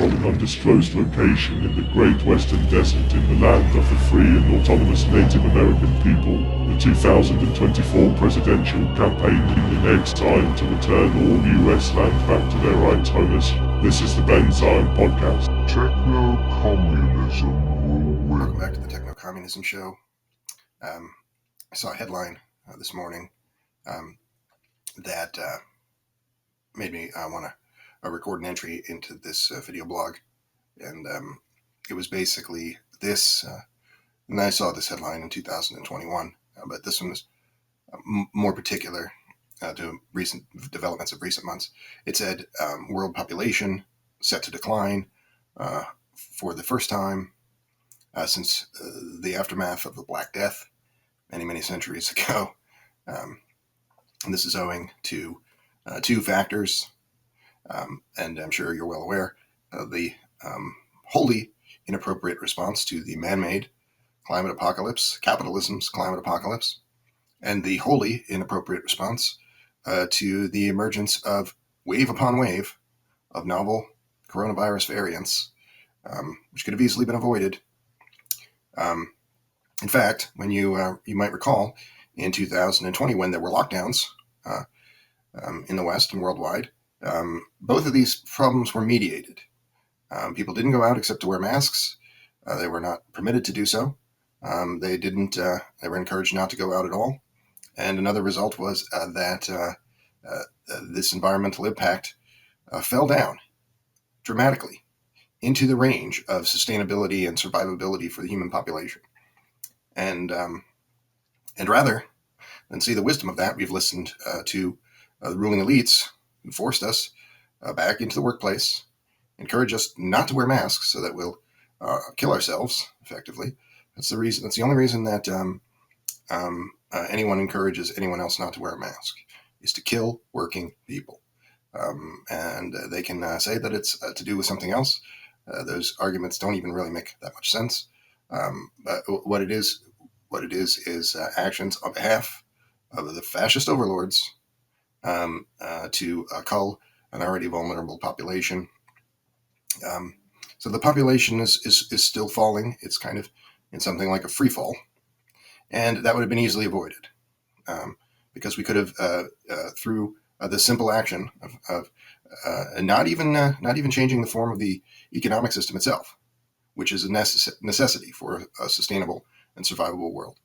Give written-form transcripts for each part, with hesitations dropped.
from an undisclosed location in the Great Western Desert in the land of the free and autonomous Native American people. The 2024 presidential campaign in its time to return all US land back to their right's owners. This is the Ben Zion Podcast. Techno-communism will win. Welcome back to the Techno-Communism Show. I saw a headline this morning that made me want to record an entry into this video blog. And it was basically this, and I saw this headline in 2021, but this one was more particular to recent developments of recent months. It said world population set to decline for the first time since the aftermath of the Black Death many centuries ago. And this is owing to two factors, and I'm sure you're well aware of the wholly inappropriate response to the man-made climate apocalypse, capitalism's climate apocalypse, and the wholly inappropriate response to the emergence of wave upon wave of novel coronavirus variants, which could have easily been avoided. In fact, when you might recall, in 2020, when there were lockdowns in the West and worldwide, both of these problems were mediated. People didn't go out except to wear masks. They were not permitted to do so. They were encouraged not to go out at all. And another result was that this environmental impact fell down dramatically into the range of sustainability and survivability for the human population. And rather than see the wisdom of that, we've listened to the ruling elites who forced us back into the workplace, encourage us not to wear masks so that we'll kill ourselves effectively. That's the reason. That's the only reason that anyone encourages anyone else not to wear a mask, is to kill working people. And they can say that it's to do with something else. Those arguments don't even really make that much sense. But what it is actions on behalf of the fascist overlords to cull an already vulnerable population. So the population is still falling. It's kind of in something like a free fall, and that would have been easily avoided because we could have through the simple action of not even changing the form of the economic system itself, which is a necessity for a sustainable and survivable world,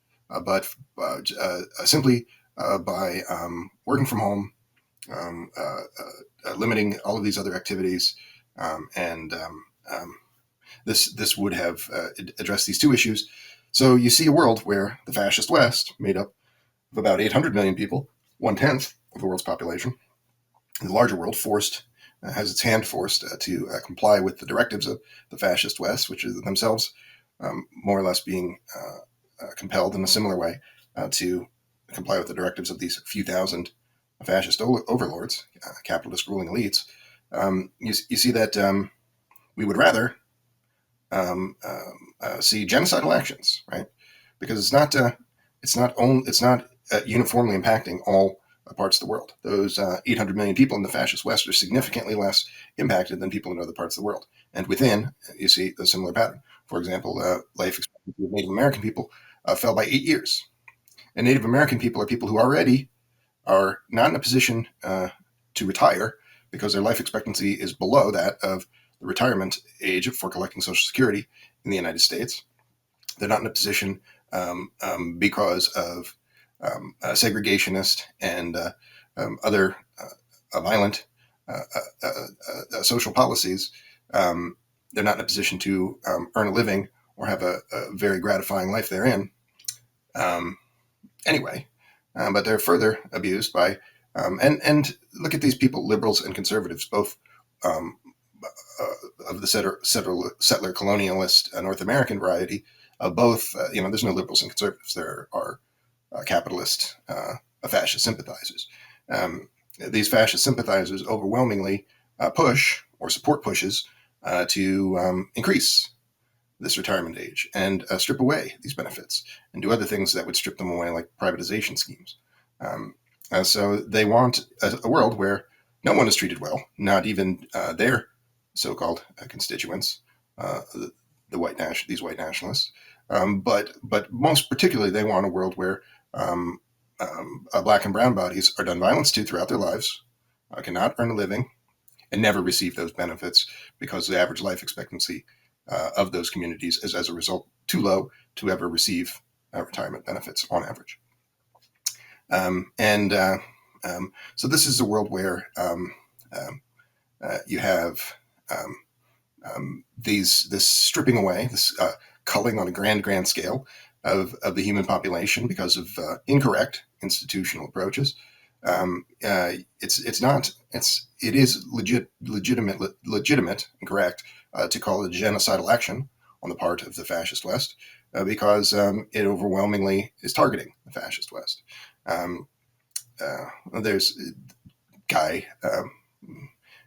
but simply by working from home, limiting all of these other activities, and this would have addressed these two issues. So you see a world where the fascist West, made up of about 800 million people, 1/10 of the world's population, the larger world has its hand forced to comply with the directives of the fascist West, which is themselves more or less being compelled in a similar way to comply with the directives of these few thousand fascist overlords, capitalist ruling elites. You see that we would rather see genocidal actions, right? Because it's not uniformly impacting all parts of the world. Those 800 million people in the fascist West are significantly less impacted than people in other parts of the world. And within, you see a similar pattern. For example, life expectancy of Native American people fell by 8 years. And Native American people are people who already are not in a position to retire because their life expectancy is below that of the retirement age for collecting Social Security in the United States. They're not in a position because of segregationist and other violent social policies. They're not in a position to earn a living or have a very gratifying life therein. But they're further abused by, and look at these people, liberals and conservatives, both of the settler colonialist North American variety. Both, there's no liberals and conservatives. There are capitalist, fascist sympathizers. These fascist sympathizers overwhelmingly push or support pushes to increase this retirement age and strip away these benefits and do other things that would strip them away, like privatization schemes. So they want a world where no one is treated well, not even their so-called constituents, these white nationalists. But most particularly, they want a world where black and brown bodies are done violence to throughout their lives, cannot earn a living, and never receive those benefits because the average life expectancy of those communities is, as a result, too low to ever receive retirement benefits on average. So this is a world where you have this stripping away, this culling on a grand scale of the human population because of incorrect institutional approaches. It is legitimate and correct to call it a genocidal action on the part of the fascist West because it overwhelmingly is targeting the fascist West. There's a guy,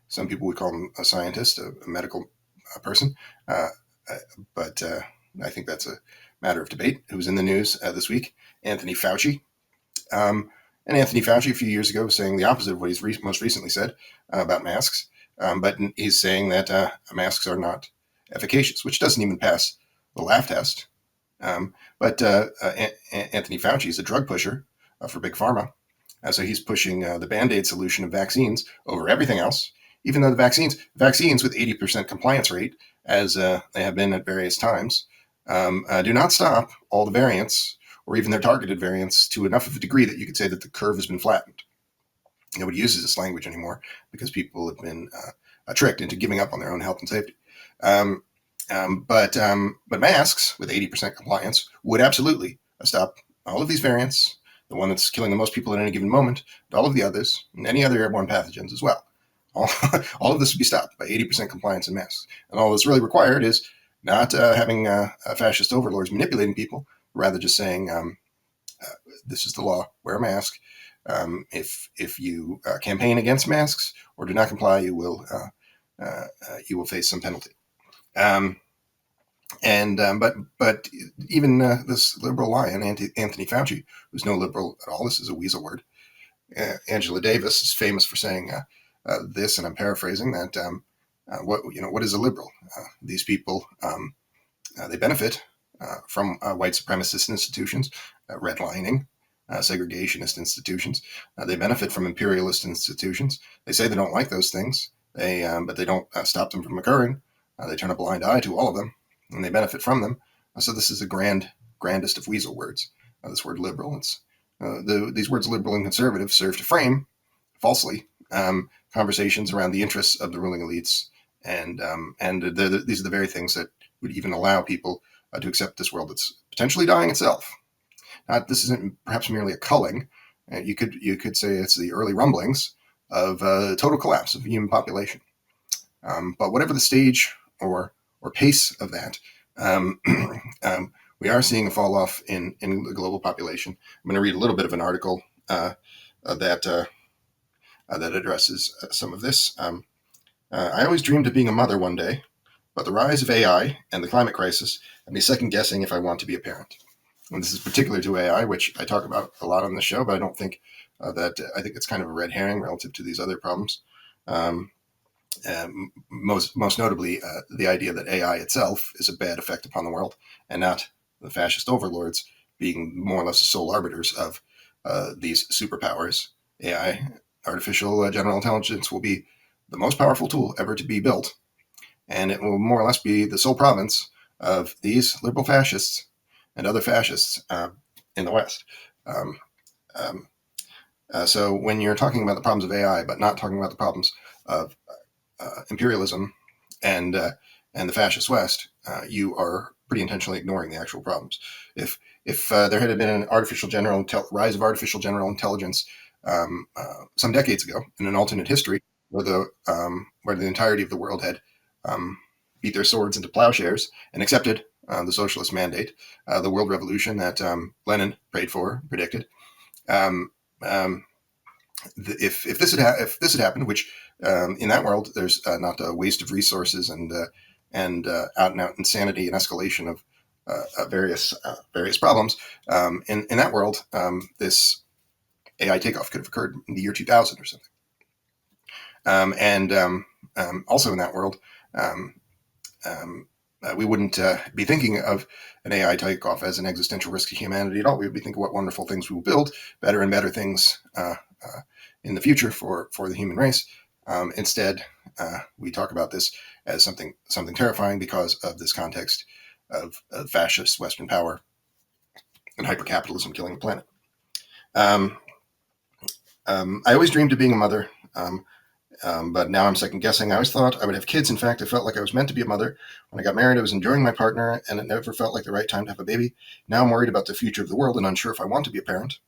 some people would call him a scientist, a medical person, but I think that's a matter of debate, who was in the news this week, Anthony Fauci. And Anthony Fauci a few years ago was saying the opposite of what he's most recently said about masks, but he's saying that masks are not efficacious, which doesn't even pass the laugh test. But Anthony Fauci is a drug pusher for Big Pharma. So he's pushing the Band-Aid solution of vaccines over everything else, even though the vaccines with 80% compliance rate, as they have been at various times, do not stop all the variants or even their targeted variants to enough of a degree that you could say that the curve has been flattened. Nobody uses this language anymore because people have been tricked into giving up on their own health and safety. But masks with 80% compliance would absolutely stop all of these variants, the one that's killing the most people at any given moment, and all of the others, and any other airborne pathogens as well. All of this would be stopped by 80% compliance in masks. And all that's really required is not having fascist overlords manipulating people, rather just saying, this is the law, wear a mask. If you campaign against masks or do not comply, you will face some penalty. But even this liberal lion, Anthony Fauci, who's no liberal at all, this is a weasel word. Angela Davis is famous for saying this, and I'm paraphrasing that. What is a liberal? These people they benefit from white supremacist institutions, redlining, segregationist institutions. They benefit from imperialist institutions. They say they don't like those things, but they don't stop them from occurring. They turn a blind eye to all of them, and they benefit from them. So this is the grandest of weasel words. This word liberal. These words liberal and conservative serve to frame, falsely, conversations around the interests of the ruling elites, and these are the very things that would even allow people to accept this world that's potentially dying itself. This isn't perhaps merely a culling. You could say it's the early rumblings of total collapse of the human population. But whatever the stage or pace of that, we are seeing a fall off in the global population. I'm going to read a little bit of an article that addresses some of this. I always dreamed of being a mother one day, but the rise of AI and the climate crisis have me second guessing if I want to be a parent. And this is particular to AI, which I talk about a lot on the show, but I don't think I think it's kind of a red herring relative to these other problems. Most notably, the idea that AI itself is a bad effect upon the world, and not the fascist overlords being more or less the sole arbiters of these superpowers. AI, artificial general intelligence, will be the most powerful tool ever to be built, and it will more or less be the sole province of these liberal fascists and other fascists in the West. So when you're talking about the problems of AI, but not talking about the problems of imperialism and the fascist West, you are pretty intentionally ignoring the actual problems. If there had been an rise of artificial general intelligence some decades ago in an alternate history where the entirety of the world had beat their swords into plowshares and accepted the socialist mandate, the world revolution that Lenin prayed for, predicted. If this had happened, which in that world there's not a waste of resources and out and out insanity and escalation of various problems, in that world, this AI takeoff could have occurred in the year 2000 or something. Also in that world, Um, we wouldn't be thinking of an AI takeoff as an existential risk to humanity at all. We would be thinking what wonderful things we will build, better and better things in the future for the human race. Instead, we talk about this as something terrifying because of this context of fascist Western power and hypercapitalism killing the planet. I always dreamed of being a mother, but now I'm second guessing. I always thought I would have kids. In fact, I felt like I was meant to be a mother. When I got married, I was enjoying my partner, and it never felt like the right time to have a baby. Now I'm worried about the future of the world and unsure if I want to be a parent.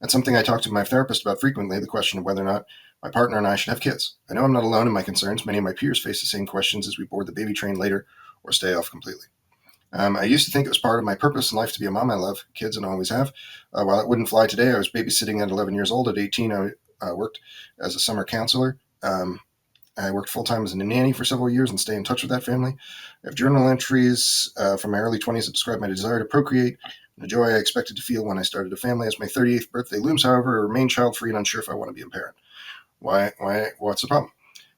That's something I talk to my therapist about frequently, the question of whether or not my partner and I should have kids. I know I'm not alone in my concerns. Many of my peers face the same questions as we board the baby train later or stay off completely. I used to think it was part of my purpose in life to be a mom. I love kids and always have. While it wouldn't fly today, I was babysitting at 11 years old. At 18, I worked as a summer counselor. I worked full-time as a nanny for several years and stay in touch with that family. I have journal entries from my early 20s that describe my desire to procreate and the joy I expected to feel when I started a family. As my 38th birthday looms, however, I remain child-free and unsure if I want to be a parent. Why? What's the problem?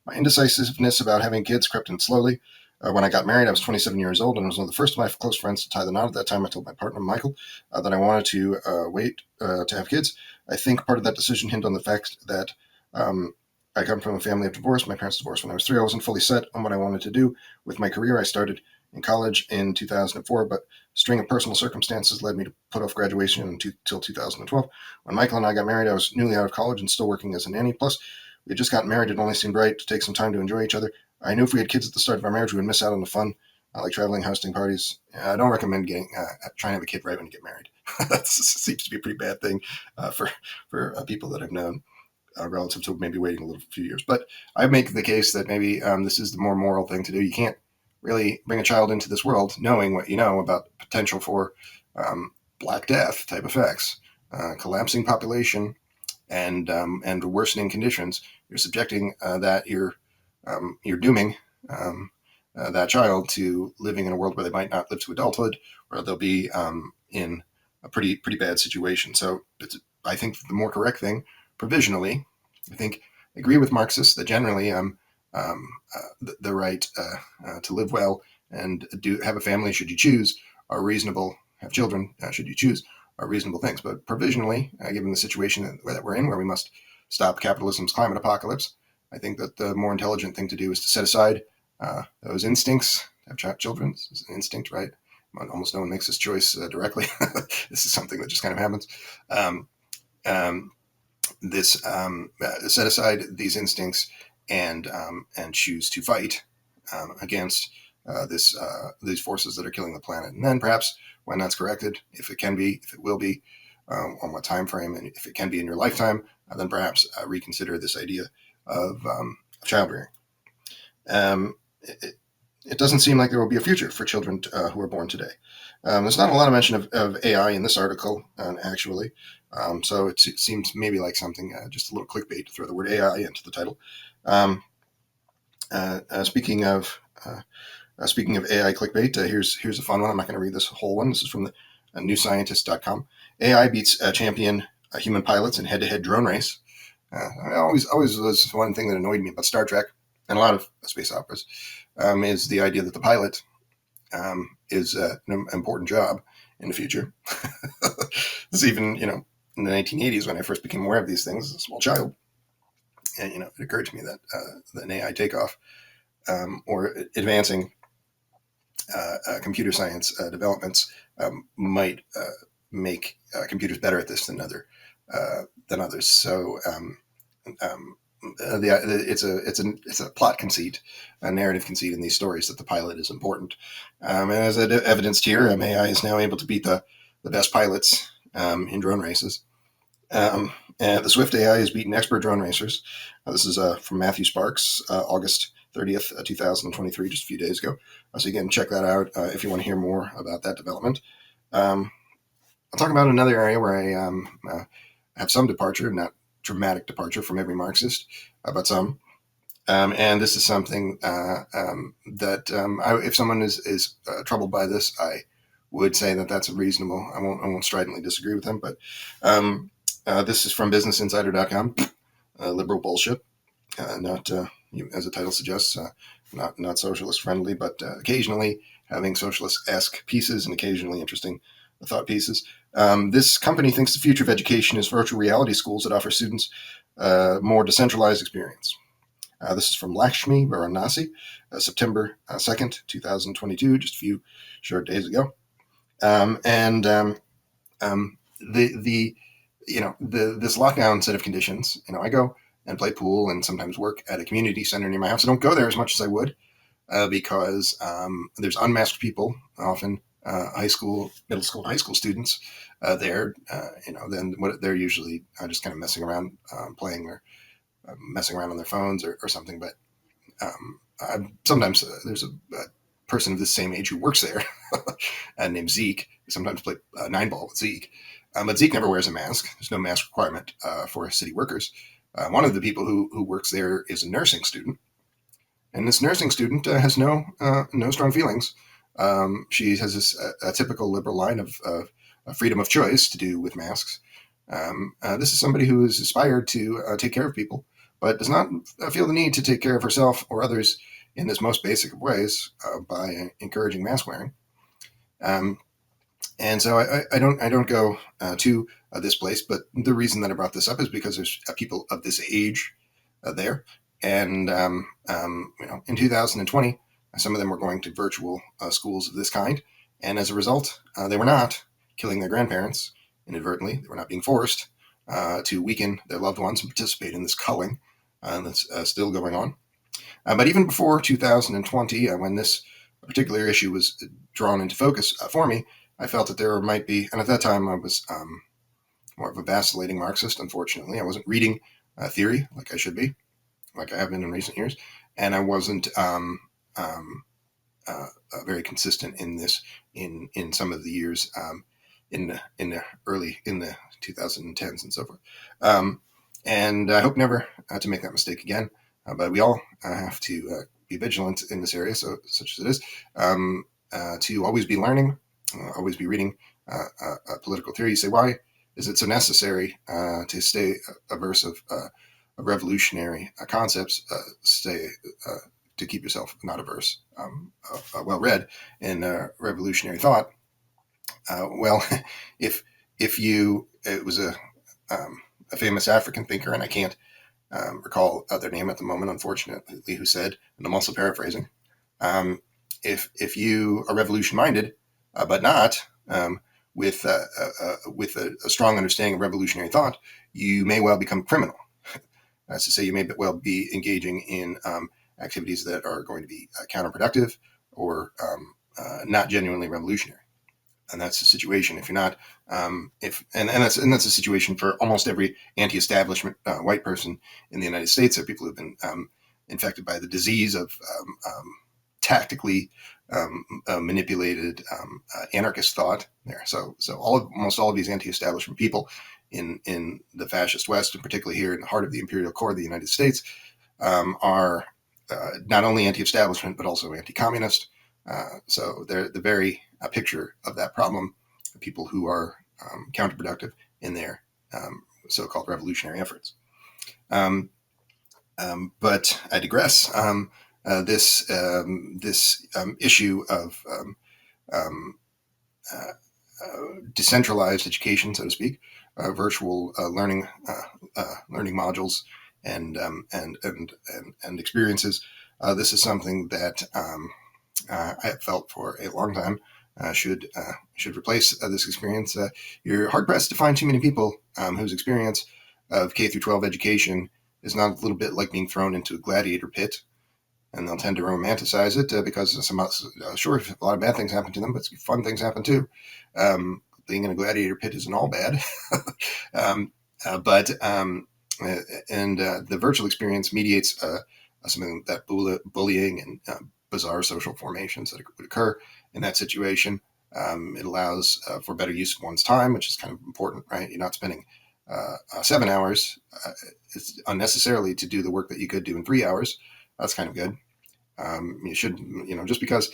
My indecisiveness about having kids crept in slowly. When I got married, I was 27 years old and was one of the first of my close friends to tie the knot. At that time, I told my partner, Michael, that I wanted to wait to have kids. I think part of that decision hinged on the fact that I come from a family of divorce. My parents divorced when I was 3. I wasn't fully set on what I wanted to do with my career. I started in college in 2004, but a string of personal circumstances led me to put off graduation until 2012. When Michael and I got married, I was newly out of college and still working as a nanny. Plus, we had just gotten married. It only seemed right to take some time to enjoy each other. I knew if we had kids at the start of our marriage, we would miss out on the fun, like traveling, hosting parties. I don't recommend trying to have a kid right when you get married. That seems to be a pretty bad thing for people that I've known. Relative to maybe waiting a few years. But I make the case that maybe this is the more moral thing to do. You can't really bring a child into this world knowing what you know about the potential for Black Death type effects, collapsing population, and worsening conditions. You're subjecting you're dooming that child to living in a world where they might not live to adulthood, or they'll be in a pretty bad situation. So I think the more correct thing, provisionally, I agree with Marxists that generally the right to live well and have a family should you choose are reasonable. Have children should you choose are reasonable things. But provisionally, given the situation that we're in, where we must stop capitalism's climate apocalypse, I think that the more intelligent thing to do is to set aside those instincts. Have children is an instinct, right? Almost no one makes this choice directly. This is something that just kind of happens. Set aside these instincts and choose to fight against these forces that are killing the planet. And then perhaps when that's corrected, if it will be, on what time frame, and if it can be in your lifetime, then perhaps reconsider this idea of child rearing. It doesn't seem like there will be a future for children who are born today. There's not a lot of mention of AI in this article, actually. So it seems maybe like something, just a little clickbait to throw the word AI into the title. Speaking of AI clickbait, here's a fun one. I'm not going to read this whole one. This is from the newscientist.com. AI beats champion human pilots in head-to-head drone race. I always was one thing that annoyed me about Star Trek and a lot of space operas is the idea that the pilot is an important job in the future. This is even, in the 1980s when I first became aware of these things as a small child. And, it occurred to me that an AI takeoff or advancing computer science developments might make computers better at this than others. So it's a plot conceit, a narrative conceit in these stories that the pilot is important. And as evidenced here, AI is now able to beat the best pilots in drone races. And the Swift AI has beaten expert drone racers. This is from Matthew Sparks, August 30th, 2023, just a few days ago. So again, check that out if you want to hear more about that development. I'll talk about another area where I have some departure, not dramatic departure from every Marxist, but some. And this is something that if someone is troubled by this, I would say that that's reasonable. I won't stridently disagree with them, but this is from BusinessInsider.com. Liberal bullshit, not as the title suggests. not socialist friendly, but occasionally having socialist-esque pieces and occasionally interesting thought pieces. This company thinks the future of education is virtual reality schools that offer students more decentralized experience. This is from Lakshmi Varanasi, September 2nd, 2022, just a few short days ago. This lockdown set of conditions, I go and play pool and sometimes work at a community center near my house. I don't go there as much as I would because there's unmasked people, often high school, middle school, high school students there. Then they're usually just kind of messing around, playing or messing around on their phones or something. But sometimes there's a person of the same age who works there named Zeke. We sometimes play nine ball with Zeke. But Zeke never wears a mask. There's no mask requirement for city workers. One of the people who works there is a nursing student. And this nursing student has no strong feelings. She has a typical liberal line of freedom of choice to do with masks. This is somebody who is inspired to take care of people, but does not feel the need to take care of herself or others in this most basic of ways by encouraging mask wearing. And so I don't go to this place, but the reason that I brought this up is because there's people of this age there. And, in 2020, some of them were going to virtual schools of this kind. And as a result, they were not killing their grandparents inadvertently. They were not being forced to weaken their loved ones and participate in this culling that's still going on. But even before 2020, when this particular issue was drawn into focus for me, I felt that there might be, and at that time I was more of a vacillating Marxist, unfortunately. I wasn't reading theory like I should be, like I have been in recent years, and I wasn't very consistent in this in some of the years in the 2010s and so forth. And I hope never to make that mistake again. But we all have to be vigilant in this area, such as it is, to always be learning, always be reading political theory. You say, why is it so necessary to stay averse of revolutionary concepts? To keep yourself not averse, well read in revolutionary thought. Well, if it was a famous African thinker, and I can't recall their name at the moment, unfortunately, who said, and I'm also paraphrasing, if you are revolution minded, but not with a strong understanding of revolutionary thought, you may well become criminal. That's to say, you may well be engaging in activities that are going to be counterproductive or not genuinely revolutionary. And that's the situation. If you're not, and that's a situation for almost every anti-establishment white person in the United States. There are people who've been infected by the disease of tactically manipulated anarchist thought. There, so almost all of these anti-establishment people in the fascist West, and particularly here in the heart of the imperial core of the United States, are not only anti-establishment but also anti-communist. So they're the very picture of that problem, people who are counterproductive in their so-called revolutionary efforts. But I digress. This issue of decentralized education, so to speak, virtual learning modules and experiences. This is something that I have felt for a long time should replace this experience. You're hard pressed to find too many people whose experience of K through 12 education is not a little bit like being thrown into a gladiator pit, and they'll tend to romanticize it because sure, a lot of bad things happen to them, but fun things happen too. Being in a gladiator pit isn't all bad, but the virtual experience mediates something that bullying and bizarre social formations that would occur in that situation. It allows for better use of one's time, which is kind of important, right? You're not spending 7 hours unnecessarily to do the work that you could do in 3 hours. That's kind of good. You should, just because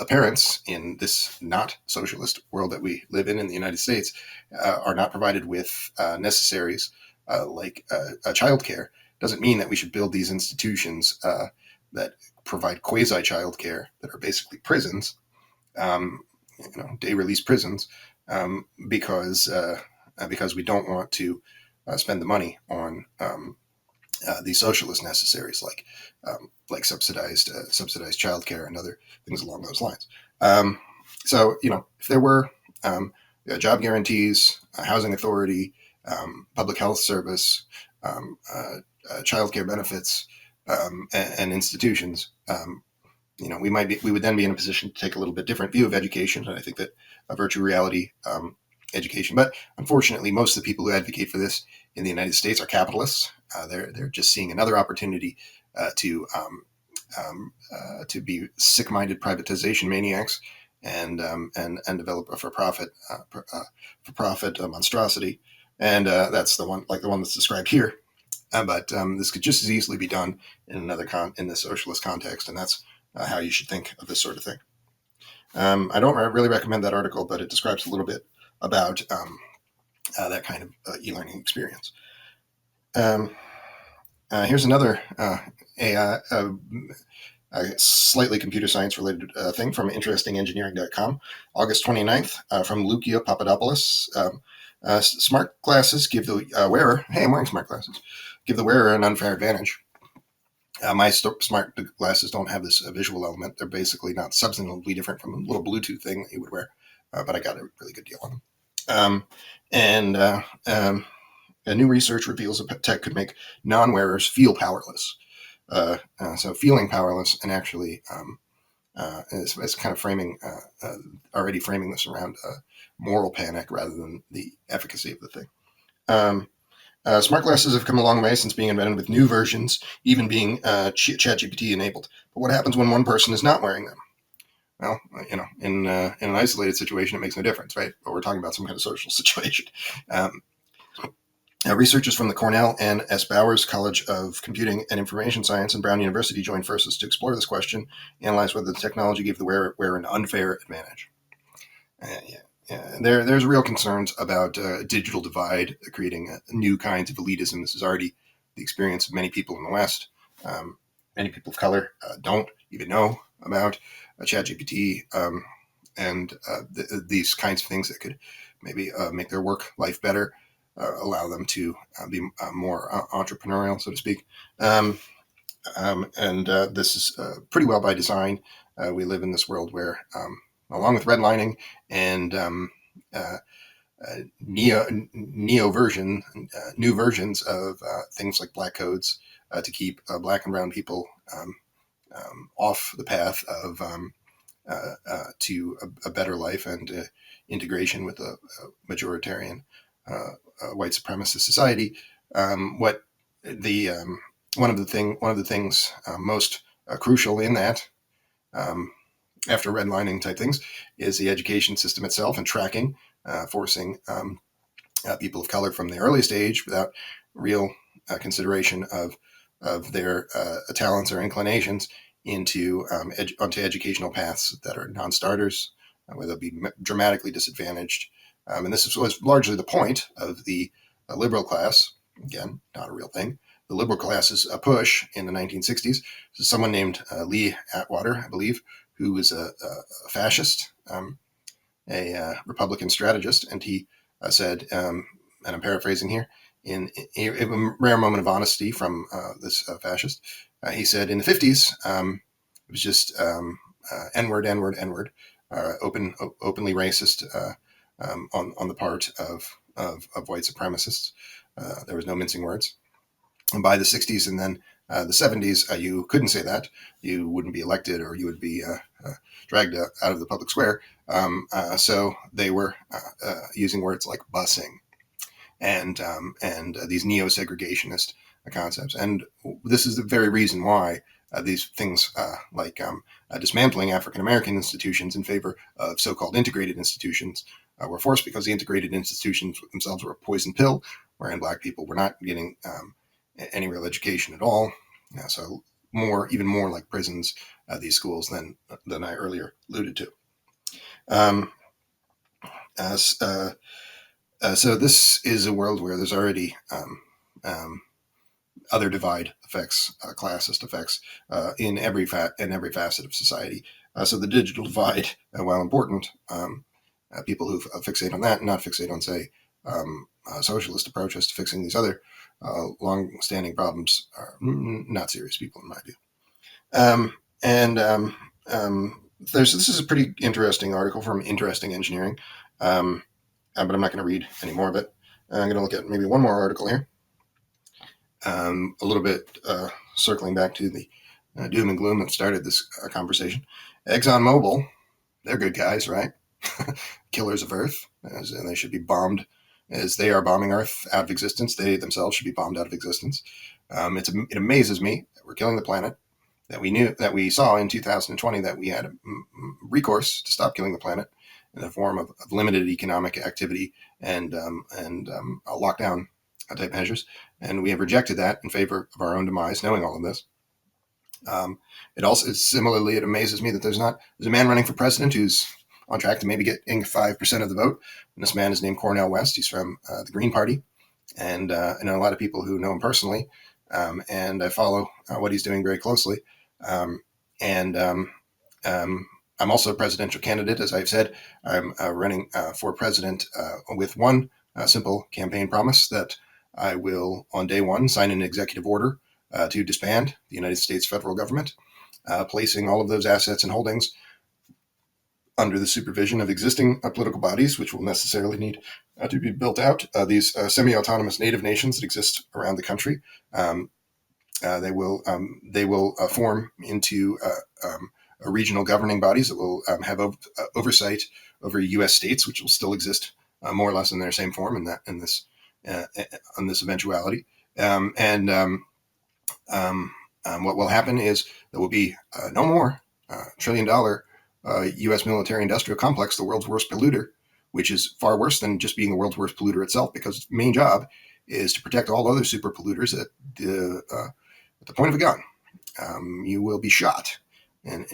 parents in this not socialist world that we live in the United States are not provided with necessaries like childcare, doesn't mean that we should build these institutions that provide quasi-child care that are basically prisons, day release prisons, because we don't want to spend the money on these socialist necessaries like subsidized childcare and other things along those lines. So if there were job guarantees, housing authority, public health service, childcare benefits, and institutions, we would then be in a position to take a little bit different view of education. And I think that a virtual reality education, but unfortunately, most of the people who advocate for this in the United States are capitalists. They're just seeing another opportunity to be sick-minded privatization maniacs and develop a for-profit monstrosity. And that's the one that's described here. But this could just as easily be done in in the socialist context, and that's how you should think of this sort of thing. I don't really recommend that article, but it describes a little bit about that kind of e-learning experience. Here's another AI, slightly computer science related thing from interestingengineering.com, August 29th, from Lucia Papadopoulos. Smart glasses give the wearer, hey, I'm wearing smart glasses, give the wearer an unfair advantage. My smart glasses don't have this visual element. They're basically not substantively different from a little Bluetooth thing that you would wear, but I got a really good deal on them. A new research reveals that tech could make non-wearers feel powerless. So feeling powerless and actually is kind of already framing this around moral panic rather than the efficacy of the thing. Smart glasses have come a long way since being invented, with new versions even being ChatGPT enabled. But what happens when one person is not wearing them? Well, in an isolated situation, it makes no difference, right? But we're talking about some kind of social situation. Researchers from the Cornell and S. Bowers College of Computing and Information Science and Brown University joined forces to explore this question, analyze whether the technology gave the wearer an unfair advantage. There's real concerns about digital divide, creating new kinds of elitism. This is already the experience of many people in the West. Many people of color don't even know about ChatGPT and these kinds of things that could maybe make their work life better, allow them to be more entrepreneurial, so to speak. And this is pretty well by design. We live in this world where, along with redlining and new versions of things like black codes to keep black and brown people off the path of to a better life and integration with a majoritarian white supremacist society. One of the things most crucial in that, after redlining type things, is the education system itself and tracking, forcing people of color from the earliest age, without real consideration of their talents or inclinations, onto educational paths that are non-starters, where they'll be dramatically disadvantaged. And this was largely the point of the liberal class. Again, not a real thing. The liberal class's push in the 1960s. So someone named Lee Atwater, I believe, who was a fascist, a Republican strategist, and he said, and I'm paraphrasing here, in a rare moment of honesty from this fascist, he said, in the 50s, it was just N-word, N-word, N-word, openly racist on the part of white supremacists. There was no mincing words. And by the 60s and then the 70s, you couldn't say that. You wouldn't be elected, or you would be dragged out of the public square. So they were using words like busing and these neo-segregationist concepts. And this is the very reason why these things like dismantling African-American institutions in favor of so-called integrated institutions were forced, because the integrated institutions themselves were a poison pill, wherein black people were not getting any real education at all. So even more like prisons, these schools, than I earlier alluded to. So this is a world where there's already other divide effects, classist effects in every facet of society. So the digital divide, while important, people who fixate on that, not fixate on, say, socialist approaches to fixing these other long-standing problems, are not serious people, in my view. And this is a pretty interesting article from Interesting Engineering, but I'm not going to read any more of it. I'm going to look at maybe one more article here. A little bit circling back to the doom and gloom that started this conversation. ExxonMobil, they're good guys, right? Killers of Earth, and they should be bombed as they are bombing Earth out of existence. They themselves should be bombed out of existence. It amazes me that we're killing the planet, that we saw in 2020 that we had recourse to stop killing the planet in the form of limited economic activity and lockdown type measures, and we have rejected that in favor of our own demise, knowing all of this. It amazes me that there's a man running for president who's on track to maybe get 5% of the vote. And this man is named Cornel West. He's from the Green Party, and I know a lot of people who know him personally, and I follow what he's doing very closely. I'm also a presidential candidate, as I've said. I'm running for president with one simple campaign promise that I will, on day one, sign an executive order to disband the United States federal government, placing all of those assets and holdings under the supervision of existing political bodies, which will necessarily need to be built out. These semi-autonomous native nations that exist around the country, they will form into regional governing bodies that will have oversight over U.S. states, which will still exist more or less in their same form in this eventuality. What will happen is there will be no more $1 trillion U.S. military-industrial complex, the world's worst polluter, which is far worse than just being the world's worst polluter itself, because its main job is to protect all other super polluters at the point of a gun. You will be shot, and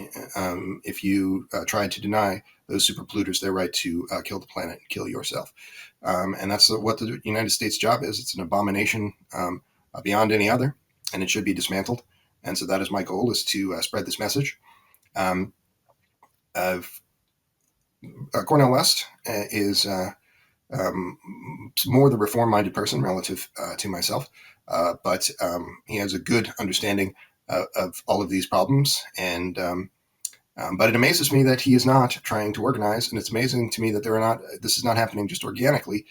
if you try to deny those super polluters their right to kill the planet and kill yourself. And that's what the United States job is. It's an abomination beyond any other, and it should be dismantled. And so that is my goal, is to spread this message. Cornel West is more the reform-minded person relative to myself, but he has a good understanding of all of these problems. And but it amazes me that he is not trying to organize, and it's amazing to me that this is not happening just organically.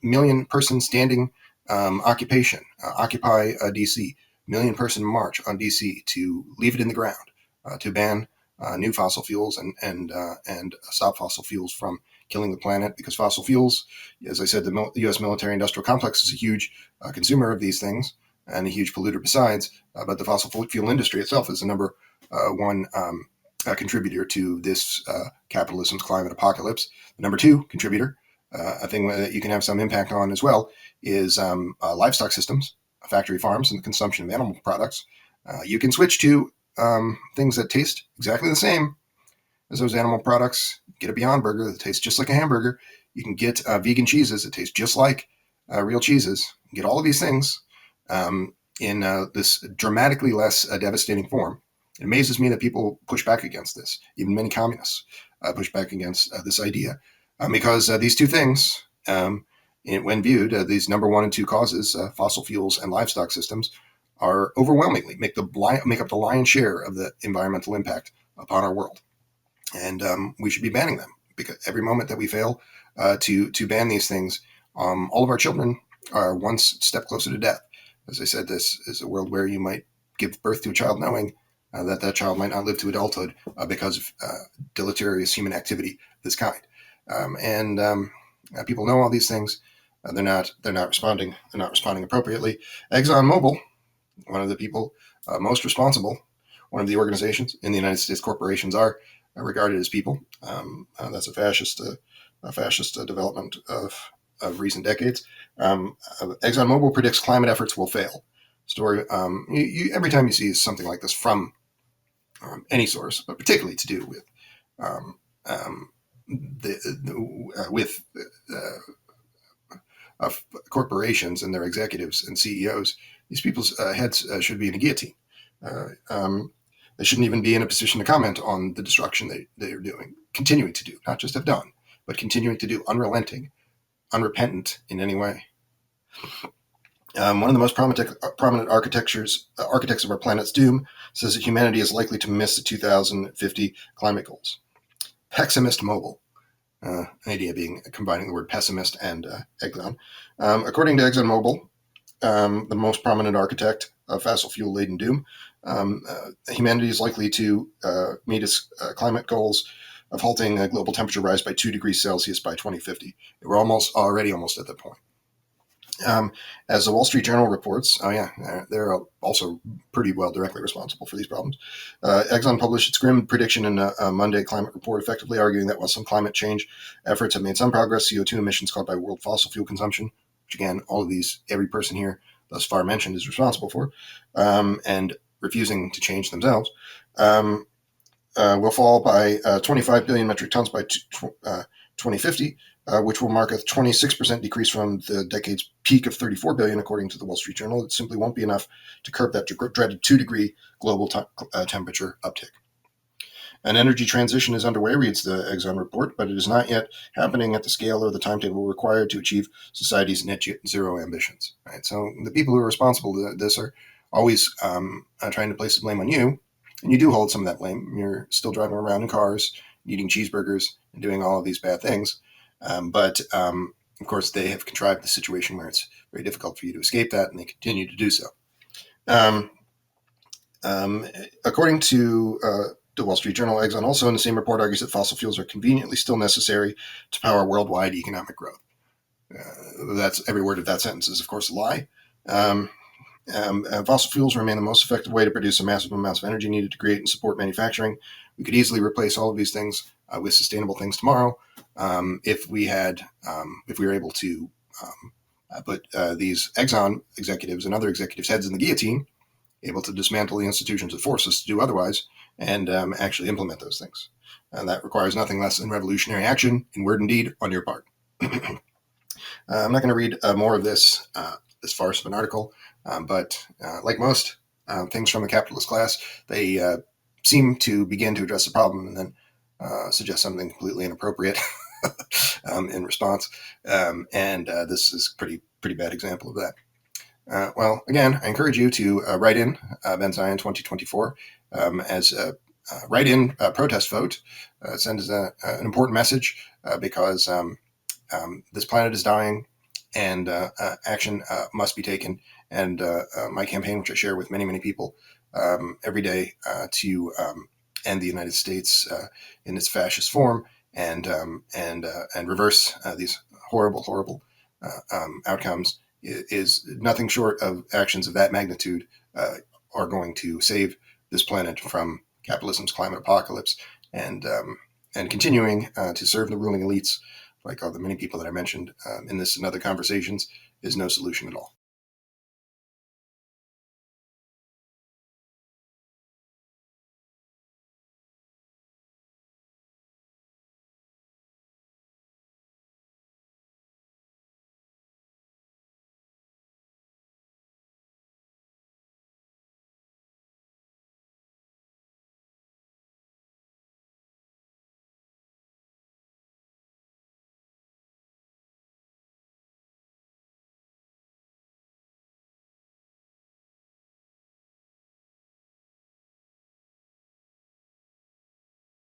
Million-person standing occupation, Occupy DC, million-person march on DC to leave it in the ground, to ban new fossil fuels and stop fossil fuels from killing the planet, because fossil fuels, as I said, the U.S. military-industrial complex is a huge consumer of these things and a huge polluter besides, but the fossil fuel industry itself is the number one contributor to this capitalism's climate apocalypse. The number two contributor, a thing that you can have some impact on as well, is livestock systems, factory farms, and the consumption of animal products. You can switch to things that taste exactly the same as those animal products. Get a Beyond Burger that tastes just like a hamburger. You can get vegan cheeses that taste just like real cheeses. Get all of these things in this dramatically less devastating form. It amazes me that people push back against this. Even many communists push back against this idea because these two things, when viewed, these number one and two causes, fossil fuels and livestock systems, are overwhelmingly make up the lion's share of the environmental impact upon our world, and we should be banning them, because every moment that we fail to ban these things, all of our children are one step closer to death. As I said, this is a world where you might give birth to a child knowing that child might not live to adulthood because of deleterious human activity of this kind. People know all these things. They're not responding. They're not responding appropriately. ExxonMobil, one of the people most responsible, one of the organizations in the United States, corporations are regarded as people. That's a fascist development of recent decades. ExxonMobil predicts climate efforts will fail. Story. Every time you see something like this from any source, but particularly to do with corporations and their executives and CEOs, these people's heads should be in a guillotine. They shouldn't even be in a position to comment on the destruction they are doing, continuing to do, not just have done, but continuing to do, unrelenting, unrepentant in any way. One of the most prominent architects of our planet's doom says that humanity is likely to miss the 2050 climate goals. Pessimist Mobile, an idea being combining the word pessimist and Exxon. According to ExxonMobil, the most prominent architect of fossil fuel-laden doom, humanity is likely to meet its climate goals of halting global temperature rise by 2 degrees Celsius by 2050. We're already almost at that point. As the Wall Street Journal reports, they're also pretty well directly responsible for these problems. Exxon published its grim prediction in a Monday climate report, effectively arguing that while some climate change efforts have made some progress, CO2 emissions caused by world fossil fuel consumption, which again, every person here thus far mentioned is responsible for, and refusing to change themselves, will fall by 25 billion metric tons by 2050, which will mark a 26% decrease from the decade's peak of 34 billion, according to the Wall Street Journal. It simply won't be enough to curb that dreaded 2-degree global temperature uptick. An energy transition is underway, reads the Exxon report, but it is not yet happening at the scale or the timetable required to achieve society's net zero ambitions. Right? So the people who are responsible for this are always trying to place the blame on you, and you do hold some of that blame. You're still driving around in cars, eating cheeseburgers, and doing all of these bad things. But of course, they have contrived the situation where it's very difficult for you to escape that, and they continue to do so. According to the Wall Street Journal, Exxon also in the same report argues that fossil fuels are conveniently still necessary to power worldwide economic growth. That's every word of that sentence is, of course, a lie. Fossil fuels remain the most effective way to produce a massive amounts of energy needed to create and support manufacturing. We could easily replace all of these things with sustainable things tomorrow if we were able to put these Exxon executives and other executives' heads in the guillotine, able to dismantle the institutions that force us to do otherwise, and actually implement those things. And that requires nothing less than revolutionary action in word and deed on your part. I'm not going to read more of this farce of an article, but like most things from the capitalist class, they seem to begin to address the problem and then suggest something completely inappropriate in response. And this is a pretty bad example of that. Well, again, I encourage you to write in Ben Zion 2024 as a write-in protest vote. Send us an important message because this planet is dying and action must be taken. And my campaign, which I share with many, many people every day to end the United States in its fascist form and reverse these horrible outcomes, is nothing short of actions of that magnitude are going to save this planet from capitalism's climate apocalypse, and continuing to serve the ruling elites, like all the many people that I mentioned in this and other conversations, is no solution at all.